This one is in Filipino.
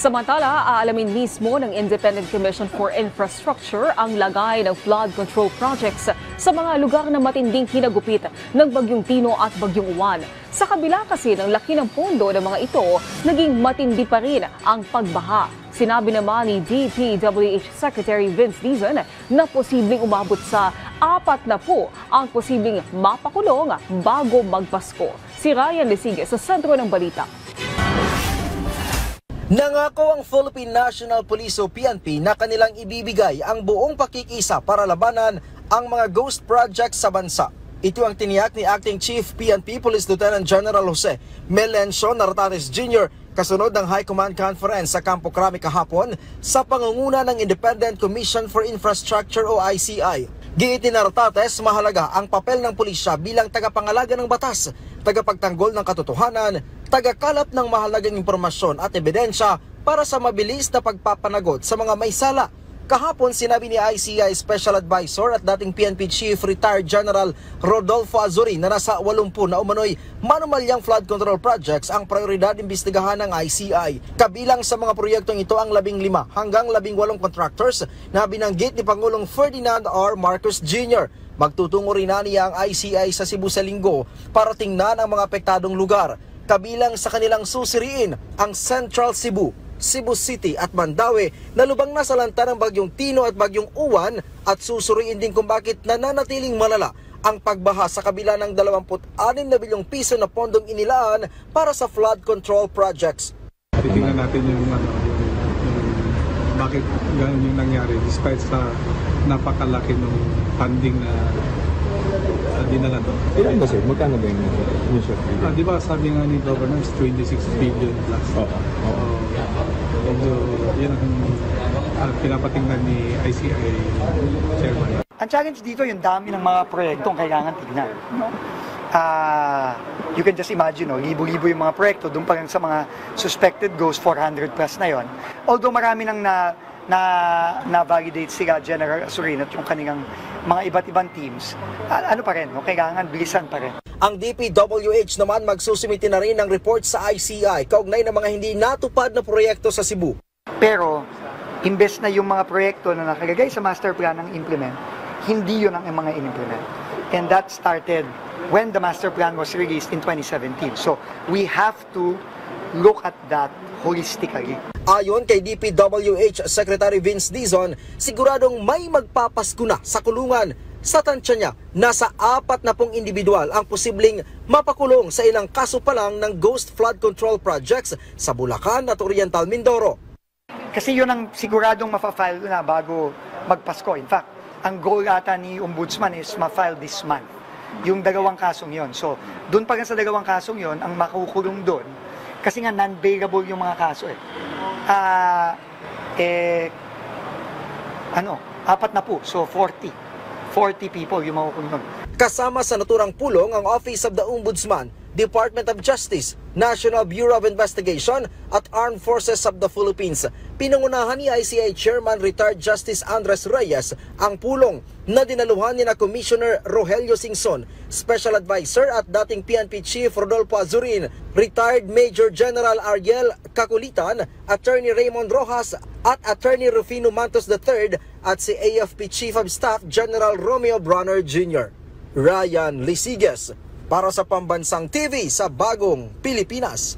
Samantala, aalamin mismo ng Independent Commission for Infrastructure ang lagay ng flood control projects sa mga lugar na matinding kinagupit ng Bagyong Tino at Bagyong Uwan. Sa kabila kasi ng laki ng pondo ng mga ito, naging matindi pa rin ang pagbaha. Sinabi naman ni DPWH Secretary Vince Dizon na posibleng umabot sa 40 ang posibleng mapakulong bago magpasko. Si Ryan Lesige sa sentro ng balita. Nangako ang Philippine National Police o PNP na kanilang ibibigay ang buong pakikisa para labanan ang mga ghost projects sa bansa. Ito ang tiniyak ni Acting Chief PNP Police Lieutenant General Jose Melencio Nartates Jr. kasunod ng High Command Conference sa Campo Crame kahapon sa pangunguna ng Independent Commission for Infrastructure o ICI. Giit ni Nartates, mahalaga ang papel ng pulisya bilang tagapangalaga ng batas, tagapagtanggol ng katotohanan, tagakalap ng mahalagang impormasyon at ebidensya para sa mabilis na pagpapanagot sa mga may sala. Kahapon sinabi ni ICI Special Advisor at dating PNP Chief Retired General Rodolfo Azurin na nasa 80 na umano'y manumalyang flood control projects ang prioridad imbestigahan ng ICI. Kabilang sa mga proyektong ito ang 15 hanggang 18 contractors na binanggit ni Pangulong Ferdinand R. Marcos Jr. Magtutungo rin na niya ang ICI sa Cebu sa linggo para tingnan ang mga apektadong lugar. Kabilang sa kanilang susiriin ang Central Cebu, Cebu City at Mandaue na lubang na sa lanta ng Bagyong Tino at Bagyong Uwan at susuriin din kung bakit nananatiling malala ang pagbaha sa kabila ng 26 na bilyong piso na pondong inilaan para sa flood control projects. Titingnan natin yung bakit ganun yung nangyari despite sa napakalaki ng funding na dinala doon. Ilan ba sir? Magkano ba yung initial figure? Di ba sabi nga ni Governor, 26 billion plus. Yan ang pinapatingnan ni ICI Chairman. Ang challenge dito, yung dami ng mga proyektong kailangan tignan. You can just imagine, libo-libo yung mga proyekto, doon pa rin sa mga suspected ghost, 400 plus na yon. Although marami nang na-validate sila, General Azurin at yung kanilang mga iba't ibang teams, ano pa rin, kailangan bilisan pa rin. Ang DPWH naman magsusumiti na rin ng report sa ICI kaugnay ng mga hindi natupad na proyekto sa Cebu. Pero, imbes na yung mga proyekto na nakalagay sa master plan ng implement, hindi yun ang mga in-implement. And that started when the master plan was released in 2017. So, we have to look at that holistically. Ayon kay DPWH Secretary Vince Dizon, siguradong may magpapasko na sa kulungan. Sa tansya niya, nasa 40 individual ang posibleng mapakulong sa ilang kaso pa lang ng ghost flood control projects sa Bulacan at Oriental Mindoro. Kasi yun ang siguradong mapafile na bago magpasko. In fact, ang goal ata ni Ombudsman is ma-file this month. Yung dalawang kasong yon. So, doon pa rin sa dalawang kasong yon, ang makukulong doon, kasi nga non-bailable yung mga kaso apat na po. So, 40 people yung makukulong. Kasama sa naturang pulong ang Office of the Ombudsman, Department of Justice, National Bureau of Investigation at Armed Forces of the Philippines. Pinangunahan ni ICI Chairman Retired Justice Andres Reyes ang pulong na dinaluhan ni na Commissioner Rogelio Singson, Special Advisor at dating PNP Chief Rodolfo Azurin, Retired Major General Ariel Kakulitan, Attorney Raymond Rojas at Attorney Rufino Mantos III at si AFP Chief of Staff General Romeo Bronner Jr. Ryan Lisiges para sa Pambansang TV sa Bagong Pilipinas.